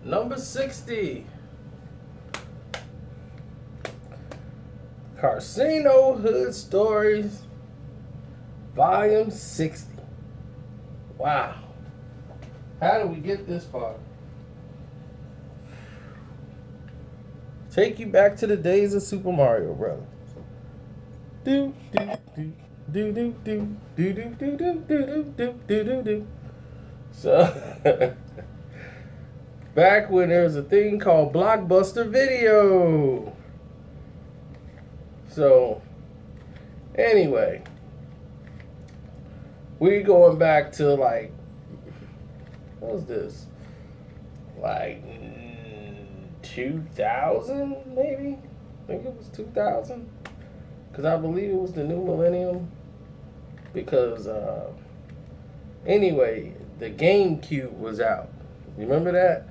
Number 60. Karceno Hood Stories, Volume 60. Wow. How did we get this far? Take you back to the days of Super Mario Brothers. Do do do do do do do do do do do do do do do. So back when there was a thing called Blockbuster Video. So anyway, we going back to like, what was this? Like 2000 maybe? I think it was 2000. Because I believe it was the new millennium. Because anyway, the GameCube was out. You remember that?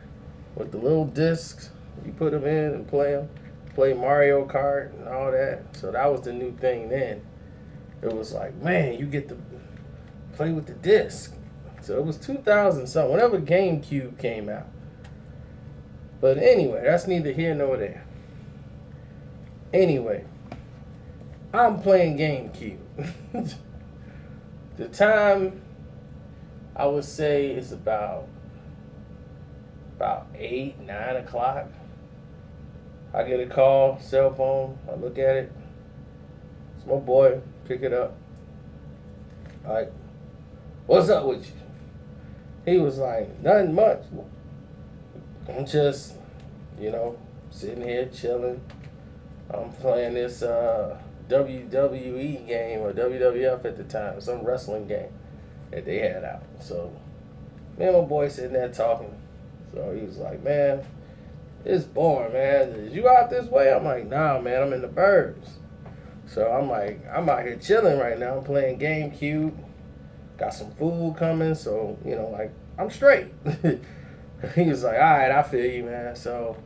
With the little discs, you put them in and play Mario Kart and all that. So that was the new thing then. It was like, man, you get to play with the disc. So it was 2000 something, whenever GameCube came out. But anyway, that's neither here nor there. Anyway, I'm playing GameCube. The time, I would say, is about 8, 9 o'clock. I get a call, cell phone. I look at it. It's my boy. Pick it up. Like, what's up with you? He was like, nothing much. I'm just, sitting here chilling. I'm playing this WWE game, or WWF at the time, some wrestling game that they had out. So me and my boy sitting there talking. So he was like, man, it's boring, man. Is you out this way? I'm like, nah, man, I'm in the burbs. So I'm like, I'm out here chilling right now. I'm playing GameCube. Got some food coming, so, I'm straight. He was like, all right, I feel you, man. So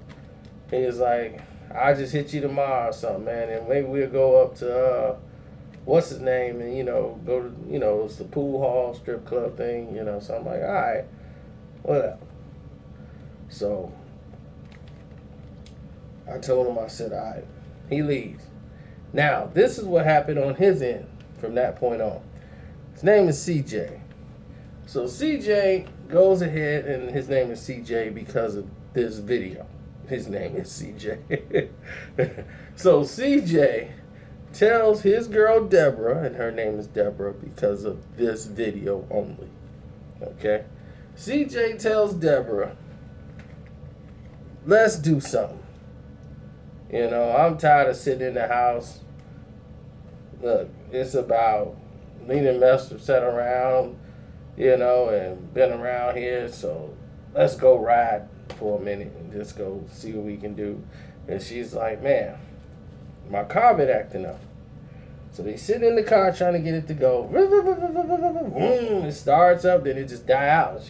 he was like, I'll just hit you tomorrow or something, man. And maybe we'll go up to, what's his name? And, go to, it's the pool hall, strip club thing, So I'm like, all right, whatever. So I told him, I said, all right. He leaves. Now, this is what happened on his end from that point on. His name is CJ. So CJ goes ahead, and his name is CJ because of this video. His name is CJ. So CJ tells his girl Deborah, and her name is Deborah because of this video only. Okay? CJ tells Deborah, let's do something. I'm tired of sitting in the house. Look, it's about me and Mester sat around, and been around here, so let's go ride for a minute and just go see what we can do. And she's like, man, my car been acting up. So they sit in the car trying to get it to go. It starts up, then it just die out.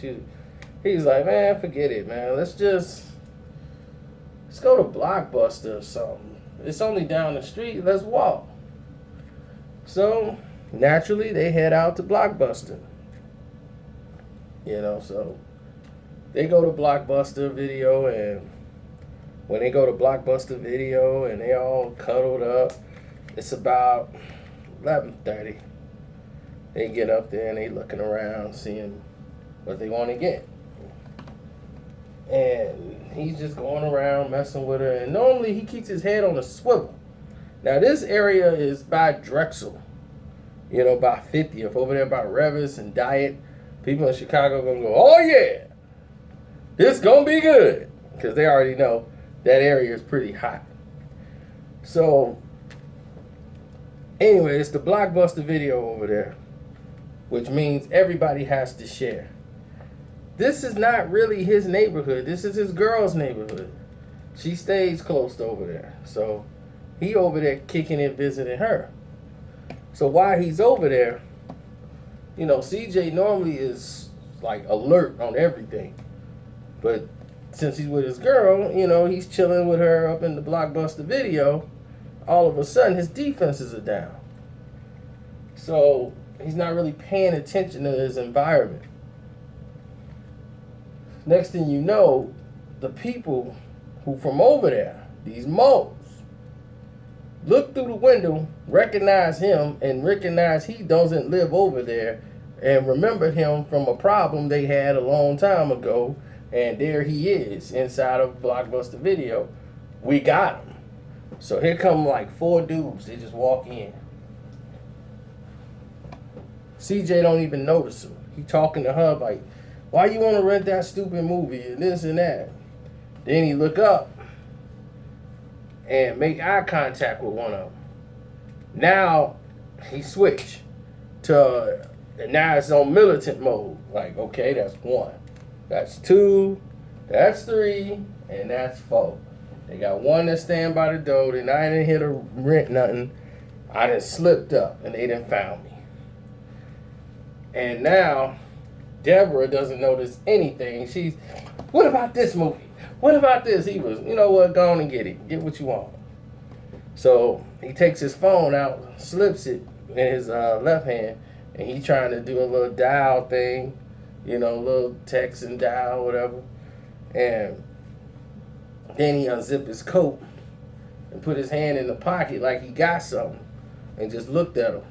He's like, man, forget it, man. Let's go to Blockbuster or something. It's only down the street. Let's walk. So naturally, they head out to Blockbuster. So they go to Blockbuster Video, and when they go to Blockbuster Video and they all cuddled up, it's about 11:30. They get up there and they looking around, seeing what they want to get. And he's just going around messing with her. And normally he keeps his head on a swivel. Now this area is by Drexel, by 50th, over there by Revis and Diet. People in Chicago gonna go, oh yeah, this gonna be good, because they already know that area is pretty hot. So anyway, it's the Blockbuster Video over there, which means everybody has to share. This is not really his neighborhood. This is his girl's neighborhood. She stays close over there. So he over there kicking it, visiting her. So while he's over there, CJ normally is like alert on everything. But since he's with his girl, he's chilling with her up in the Blockbuster Video. All of a sudden, his defenses are down. So he's not really paying attention to his environment. Next thing you know, the people who from over there, these moles, look through the window, recognize him, and recognize he doesn't live over there, and remember him from a problem they had a long time ago, and there he is inside of Blockbuster Video. We got him. So here come like 4 dudes. They just walk in. CJ don't even notice him. He talking to her like, why you want to rent that stupid movie and this and that? Then he look up and make eye contact with one of them. Now he switch to, and now it's on militant mode. Like, okay, that's 1, that's 2, that's 3, and that's 4. They got 1 that stand by the door. Then I didn't hit to rent nothing. I done slipped up and they done found me. And now Deborah doesn't notice anything. She's, what about this movie? What about this? He was, you know what, go on and get it. Get what you want. So he takes his phone out, slips it in his left hand, and he trying to do a little dial thing, you know, a little text and dial, whatever. And then he unzipped his coat and put his hand in the pocket like he got something and just looked at him.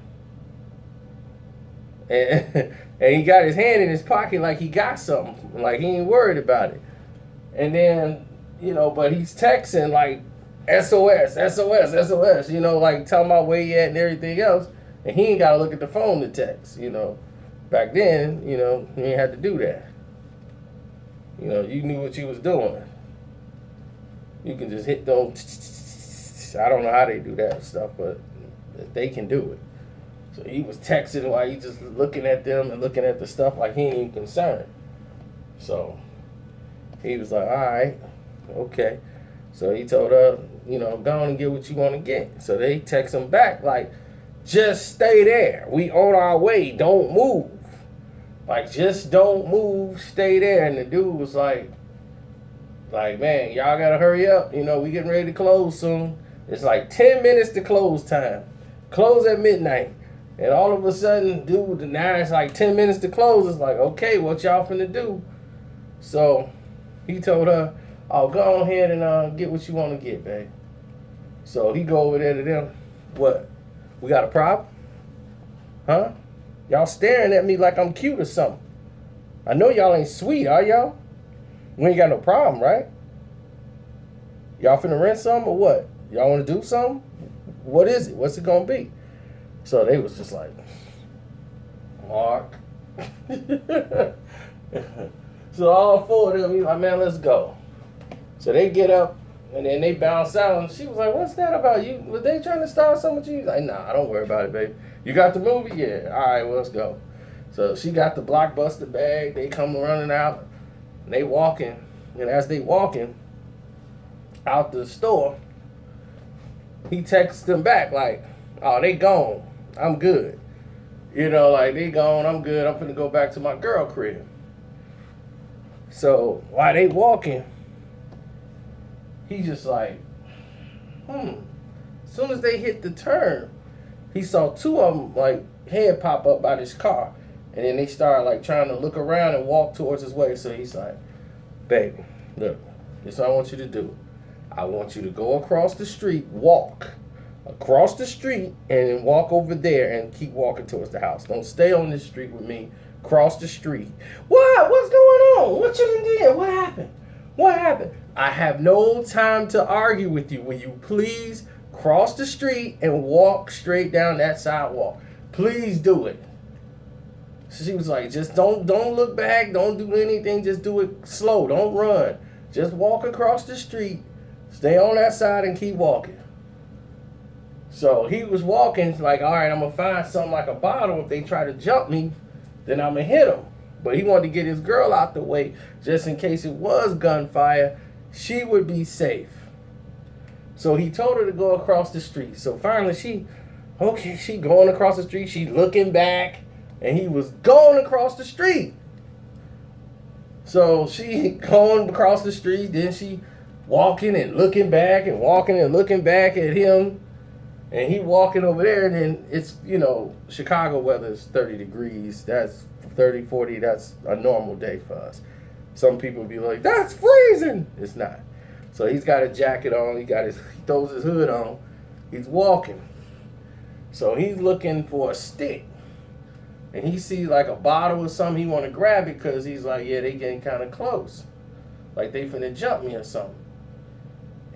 And he got his hand in his pocket like he got something, like he ain't worried about it. And then, you know, but he's texting like SOS, SOS, SOS, you know, like telling about where he at and everything else. And he ain't got to look at the phone to text, you know. Back then, you know, you ain't had to do that. You know, you knew what you was doing. You can just hit those. I don't know how they do that stuff, but they can do it. So he was texting while he just looking at them and looking at the stuff like he ain't even concerned. So he was like, all right, okay. So he told her, you know, go on and get what you want to get. So they text him back like, just stay there. We on our way. Don't move. Like, just don't move. Stay there. And the dude was like, man, y'all got to hurry up. You know, we getting ready to close soon. It's like 10 minutes to close time. Close at midnight. And all of a sudden, dude, now it's like 10 minutes to close. It's like, okay, what y'all finna do? So he told her, oh, go ahead and get what you want to get, babe. So he go over there to them. What? We got a problem? Huh? Y'all staring at me like I'm cute or something. I know y'all ain't sweet, are y'all? We ain't got no problem, right? Y'all finna rent something or what? Y'all want to do something? What is it? What's it gonna be? So they was just like, Mark. So all 4 of them, he's like, man, let's go. So they get up and then they bounce out. And she was like, what's that about you? Was they trying to start something with you? He's like, nah, don't worry about it, baby. You got the movie? Yeah. All right, well, let's go. So she got the Blockbuster bag. They come running out. And they walking. And as they walking out the store, he texts them back like, oh, they gone. I'm good. You know, like, they gone. I'm good. I'm finna go back to my girl crib. So while they walking, he just like, As soon as they hit the turn, he saw 2 of them, like, head pop up by this car. And then they started, like, trying to look around and walk towards his way. So he's like, baby, look, this is what I want you to do. I want you to go across the street, walk across the street, and then walk over there and keep walking towards the house. Don't stay on this street with me. Cross the street. What? What's going on? What you done did? What happened? What happened? I have no time to argue with you. Will you please cross the street and walk straight down that sidewalk? Please do it. So she was like, just don't look back. Don't do anything. Just do it slow. Don't run. Just walk across the street. Stay on that side and keep walking. So he was walking like, all right, I'm going to find something like a bottle. If they try to jump me, then I'm going to hit them. But he wanted to get his girl out the way just in case it was gunfire. She would be safe. So he told her to go across the street. So finally she going across the street. She looking back. And he was going across the street. So she going across the street. Then she walking and looking back and walking and looking back at him. And he walking over there, and then it's, you know, Chicago weather is 30 degrees. That's 30, 40. That's a normal day for us. Some people be like, that's freezing. It's not. So he's got a jacket on. He throws his hood on. He's walking. So he's looking for a stick. And he sees like a bottle or something. He want to grab it because he's like, yeah, they getting kind of close. Like they finna jump me or something.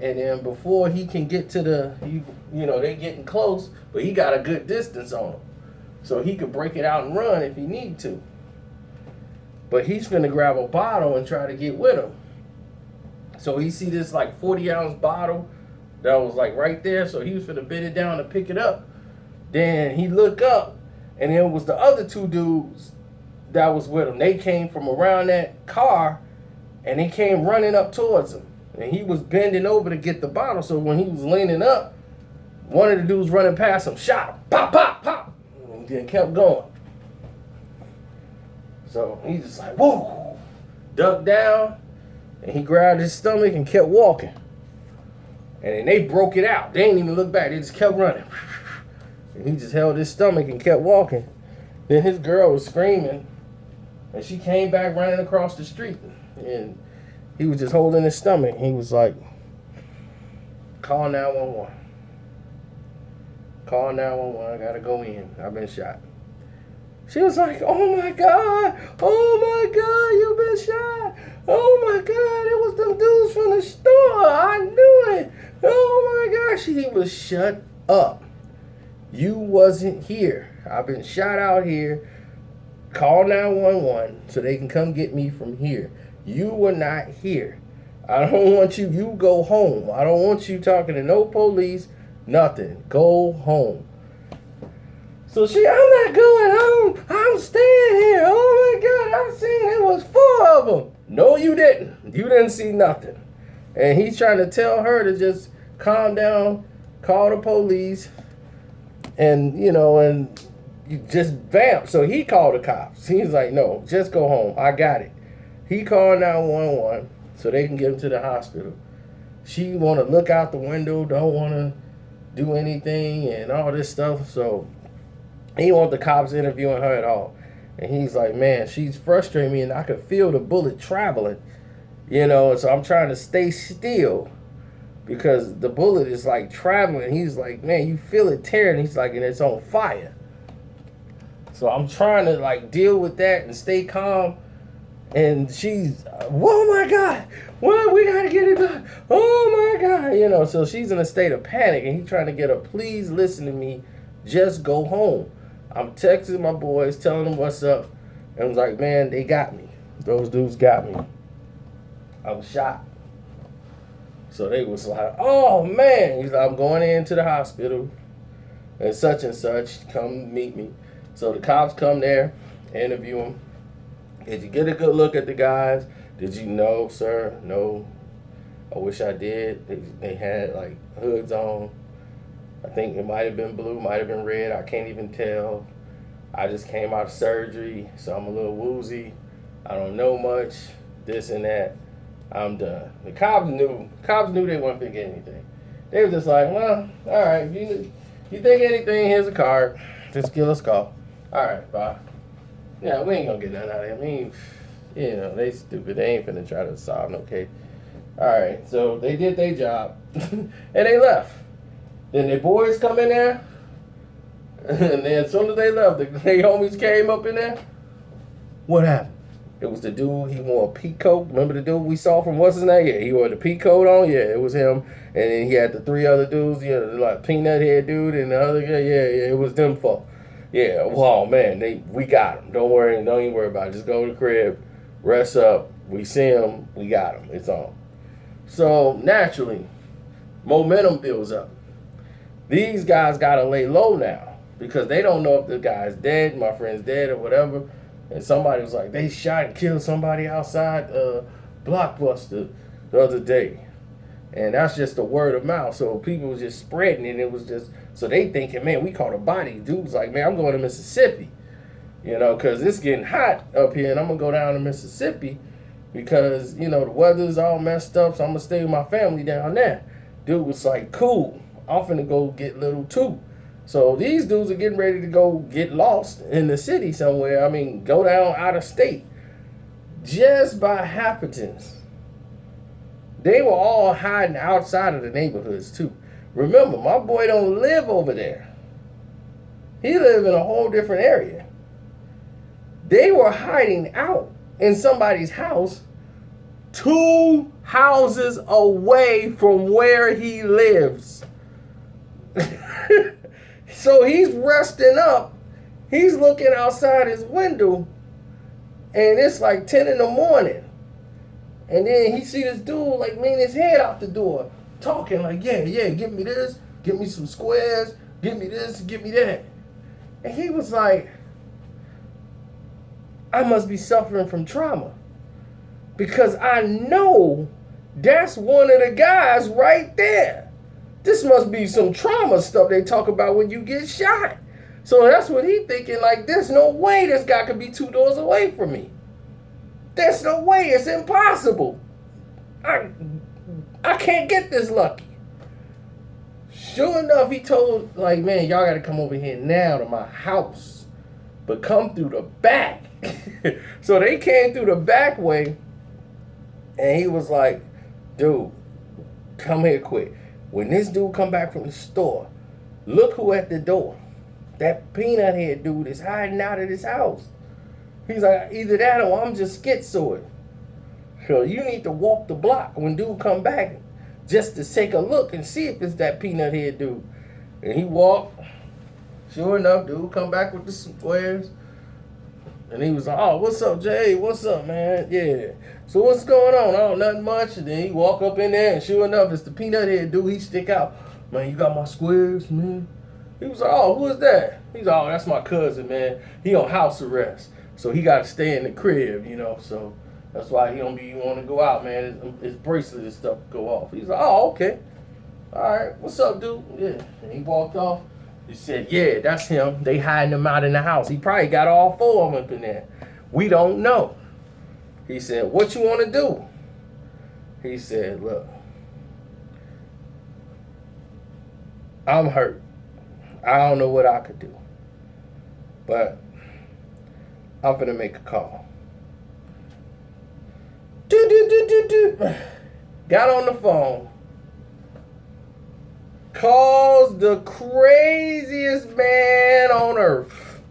And then before he can get to they getting close, but he got a good distance on him. So he could break it out and run if he need to. But he's finna grab a bottle and try to get with him. So he see this like 40-ounce bottle that was like right there. So he was finna bend it down to pick it up. Then he look up, and it was the other two dudes that was with him. They came from around that car, and they came running up towards him. And he was bending over to get the bottle. So when he was leaning up, one of the dudes running past him shot him. Pop, pop, pop. And then kept going. So he just like, whoa, ducked down, and he grabbed his stomach and kept walking. And then they broke it out. They didn't even look back. They just kept running. And he just held his stomach and kept walking. Then his girl was screaming, and she came back running across the street. And he was just holding his stomach. He was like, call 911. Call 911. I gotta go in. I've been shot. She was like, oh my God, you've been shot. Oh my God, it was them dudes from the store. I knew it. Oh my gosh. He was shut up. You wasn't here. I've been shot out here. Call 911 so they can come get me from here. You were not here. I don't want you. You go home. I don't want you talking to no police, nothing. Go home. So I'm not going home. I'm staying here. Oh my God, I've seen it was 4 of them. No, you didn't. You didn't see nothing. And he's trying to tell her to just calm down, call the police, and and you just vamp. So he called the cops. He's like, no, just go home. I got it. He called 911 so they can get him to the hospital. She want to look out the window, don't want to do anything and all this stuff. So he want the cops interviewing her at all. And he's like, man, she's frustrating me, and I could feel the bullet traveling, so I'm trying to stay still because the bullet is like traveling. He's like, man, you feel it tearing. He's like, and it's on fire. So I'm trying to like deal with that and stay calm. And she's, oh my God, what? We gotta get it done. Oh my God, so she's in a state of panic, and he's trying to get her, please listen to me, just go home. I'm texting my boys, telling them what's up, and I was like, man, they got me. Those dudes got me. I was shot. So they was like, oh man, he's like, I'm going into the hospital, and such, come meet me. So the cops come there, interview him. Did you get a good look at the guys? Did you know, sir? No. I wish I did. They had like hoods on. I think it might have been blue, might have been red. I can't even tell. I just came out of surgery, so I'm a little woozy. I don't know much, this and that. I'm done. The cops knew they weren't going to get anything. They were just like, well, all right, if you think anything, here's a card. Just give us a call. All right, bye. Yeah, we ain't going to get nothing out of it. I mean, they stupid. They ain't finna try to solve no case. All right, so they did their job, and they left. Then their boys come in there, and then as soon as they left, their homies came up in there. What happened? It was the dude, he wore a pea coat. Remember the dude we saw from what's his name? Yeah, he wore the pea coat on. Yeah, it was him. And then he had the 3 other dudes, like peanut head dude and the other guy. Yeah, it was them four. Yeah, well, man, we got him. Don't even worry about it. Just go to the crib, rest up. We see him, we got him. It's on. So naturally, momentum builds up. These guys gotta lay low now because they don't know if the guy's dead, my friend's dead or whatever. And somebody was like, they shot and killed somebody outside Blockbuster the other day. And that's just the word of mouth. So people was just spreading it. It was just, so they thinking, man, we caught a body. Dude's like, man, I'm going to Mississippi. Because it's getting hot up here and I'm going to go down to Mississippi because, the weather's all messed up. So I'm going to stay with my family down there. Dude was like, cool. I'm finna go get little too. So these dudes are getting ready to go get lost in the city somewhere. I mean, go down out of state. just by happenstance, they were all hiding outside of the neighborhoods too. Remember, my boy don't live over there. He live in a whole different area. They were hiding out in somebody's house 2 houses away from where he lives. So he's resting up. He's looking outside his window, and it's like 10 in the morning. And then he see this dude like lean his head out the door, talking like, yeah, give me this, give me some squares, give me this, give me that. And he was like, I must be suffering from trauma, because I know that's one of the guys right there. This must be some trauma stuff they talk about when you get shot. So that's what he thinking, like, there's no way this guy could be 2 doors away from me. There's no way, it's impossible. I can't get this lucky. Sure enough, he told, like, man, y'all gotta come over here now to my house, but come through the back. So they came through the back way, and he was like, dude, come here quick. When this dude come back from the store, look who at the door. That peanut head dude is hiding out of this house. He's like, either that or I'm just schizoid. So you need to walk the block when dude come back just to take a look and see if it's that peanut head dude. And he walked. Sure enough, dude come back with the squares. And he was like, oh, what's up, Jay? What's up, man? Yeah. So what's going on? Oh, nothing much. And then he walk up in there, and sure enough, it's the peanut head dude. He stick out. Man, you got my squares, man? He was like, oh, who is that? He's like, oh, that's my cousin, man. He on house arrest. So he got to stay in the crib, you know. So that's why he don't be want to go out, man. His bracelet and stuff go off. He's like, oh, okay. All right. What's up, dude? Yeah. And he walked off. He said, yeah, that's him. They hiding him out in the house. He probably got all 4 of them up in there. We don't know. He said, what you want to do? He said, look, I'm hurt. I don't know what I could do. But I'm going to make a call. Got on the phone. Calls the craziest man on earth.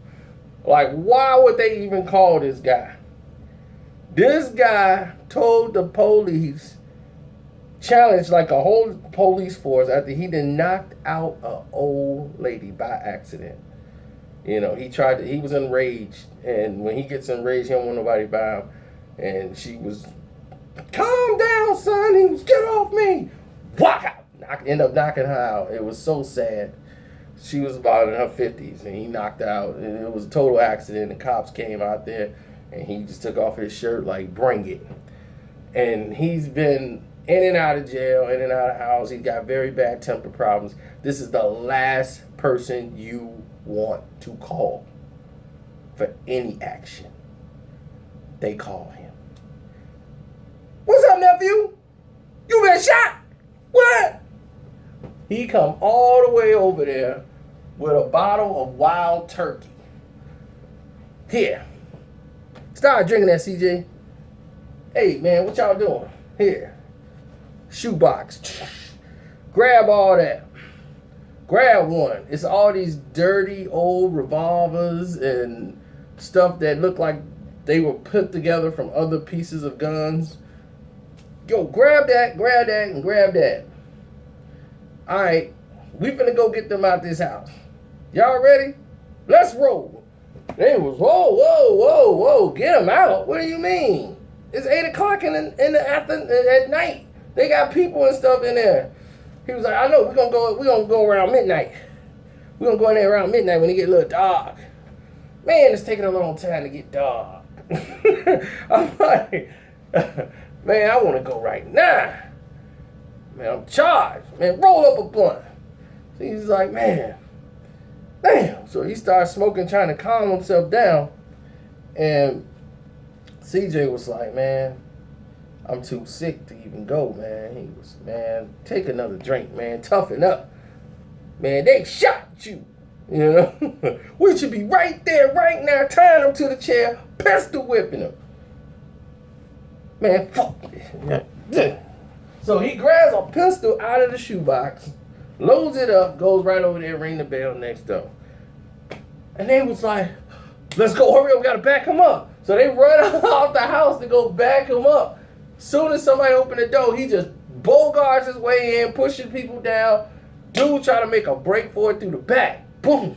Like, why would they even call this guy? This guy told the police, challenged like a whole police force after he done knocked out an old lady by accident. You know, he was enraged, and when he gets enraged, he don't want nobody by him. And she was, calm down, son. He was, get off me. Walk out. End up knocking her out. It was so sad. She was about in her 50s, and he knocked her out. And it was a total accident. The cops came out there, and he just took off his shirt like, bring it. And he's been in and out of jail, in and out of house. He's got very bad temper problems. This is the last person you want to call for any action. They call him. What's up, nephew? You been shot? What? He come all the way over there with a bottle of wild turkey. Here. Start drinking that, CJ. Hey, man, what y'all doing? Here. Shoebox. Grab all that. Grab one. It's all these dirty old revolvers and stuff that look like they were put together from other pieces of guns. Yo, grab that, and grab that. All right, we finna go get them out this house. Y'all ready? Let's roll. They was, whoa, get them out. What do you mean? It's 8 o'clock in the afternoon at night. They got people and stuff in there. He was like, I know, we're gonna go around midnight. We're gonna go in there around midnight when it get a little dark. Man, it's taking a long time to get dark. I'm like, man, I wanna go right now. Man, I'm charged. Man, roll up a blunt. So he's like, man, damn. So he started smoking, trying to calm himself down. And CJ was like, man, I'm too sick to even go, man. He was, man, take another drink, man. Toughen up. Man, they shot you. You know? We should be right there, right now, tying him to the chair, pistol whipping him. Man, fuck this. So he grabs a pistol out of the shoebox, loads it up, goes right over there, ring the bell next door. And they was like, let's go, hurry up, we gotta back him up. So they run out the house to go back him up. Soon as somebody opened the door, he just bogarts his way in, pushing people down. Dude try to make a break for it through the back. Boom.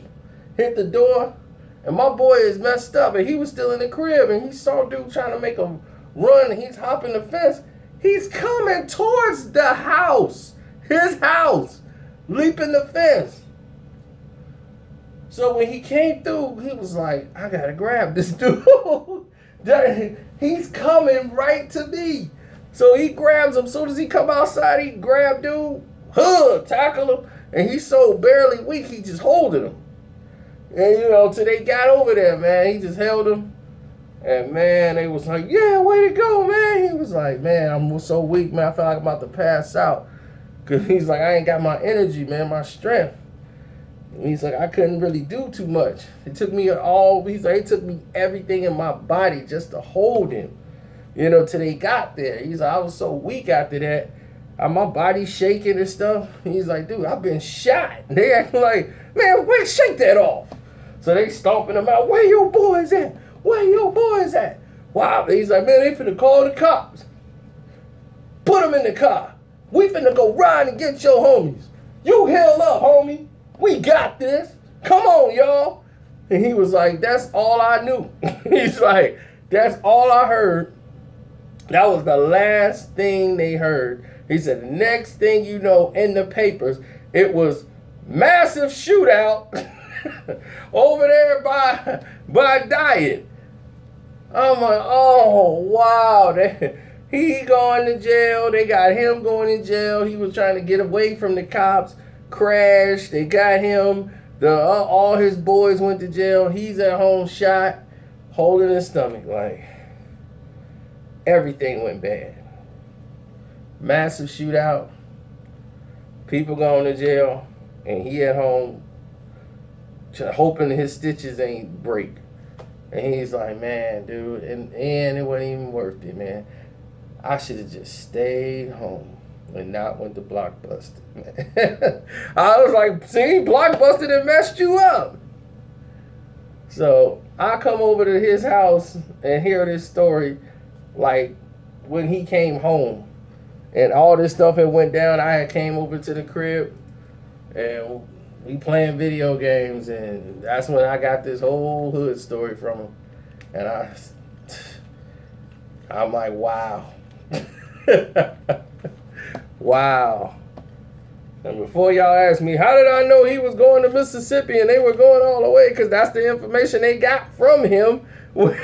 Hit the door. And my boy is messed up, and he was still in the crib, and he saw dude trying to make a run, and he's hopping the fence. He's coming towards the house, his house, leaping the fence. So when he came through, he was like, I gotta grab this dude. He's coming right to me. So he grabs him. As soon as he come outside, he grab dude, tackle him, and he's so barely weak, he just holding him. And you know, till they got over there, man, he just held him. And man, they was like, yeah, way to go, man. He was like, man, I'm so weak, man. I feel like I'm about to pass out. Cause he's like, I ain't got my energy, man, my strength. And he's like, I couldn't really do too much. It took me it took me everything in my body just to hold him. You know, till they got there. He's like, I was so weak after that. My body shaking and stuff. He's like, dude, I've been shot. And they acting like, man, wait, shake that off. So they stomping him out. Where your boys at? Where your boys at? Wow. He's like, man, they finna call the cops. Put them in the car. We finna go ride and get your homies. You hell up, homie. We got this. Come on, y'all. And he was like, that's all I knew. He's like, that's all I heard. That was the last thing they heard. He said, the next thing you know, in the papers, it was massive shootout over there by Diet. I'm like, oh, wow. He going to jail. They got him going in jail. He was trying to get away from the cops. Crashed. They got him. All his boys went to jail. He's at home shot, holding his stomach. Like, everything went bad. Massive shootout. People going to jail. And he at home hoping his stitches ain't break. And he's like, man, dude, and it wasn't even worth it, man. I should have just stayed home and not went to Blockbuster, man. I was like, see, Blockbuster done messed you up. So I come over to his house and hear this story, like when he came home and all this stuff had went down. I had came over to the crib and we playing video games, and that's when I got this whole hood story from him. And I'm like, wow. Wow. And before y'all ask me, how did I know he was going to Mississippi and they were going all the way? Because that's the information they got from him when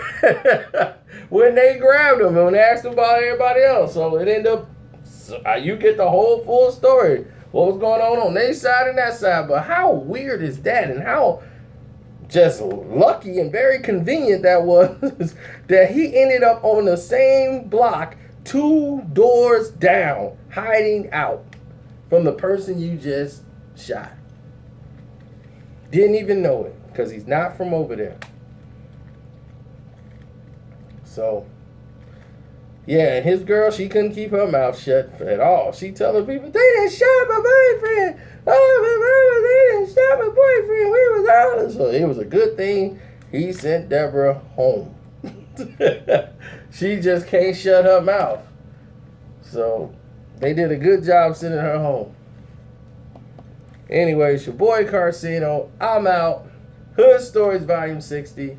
they grabbed him and when they asked him about everybody else. So it ended up, you get the whole full story. What was going on their side and that side. But how weird is that? And how just lucky and very convenient that was that he ended up on the same block 2 doors down, hiding out from the person you just shot. Didn't even know it because he's not from over there. So, yeah, and his girl, she couldn't keep her mouth shut at all. She telling people, they didn't shot my boyfriend. Oh, they didn't shot my boyfriend. We was out. So it was a good thing he sent Deborah home. She just can't shut her mouth. So they did a good job sending her home. Anyway, it's your boy Karceno. I'm out. Hood Stories Volume 60.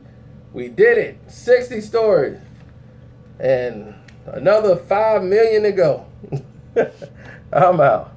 We did it. 60 stories. And another 5 million to go. I'm out.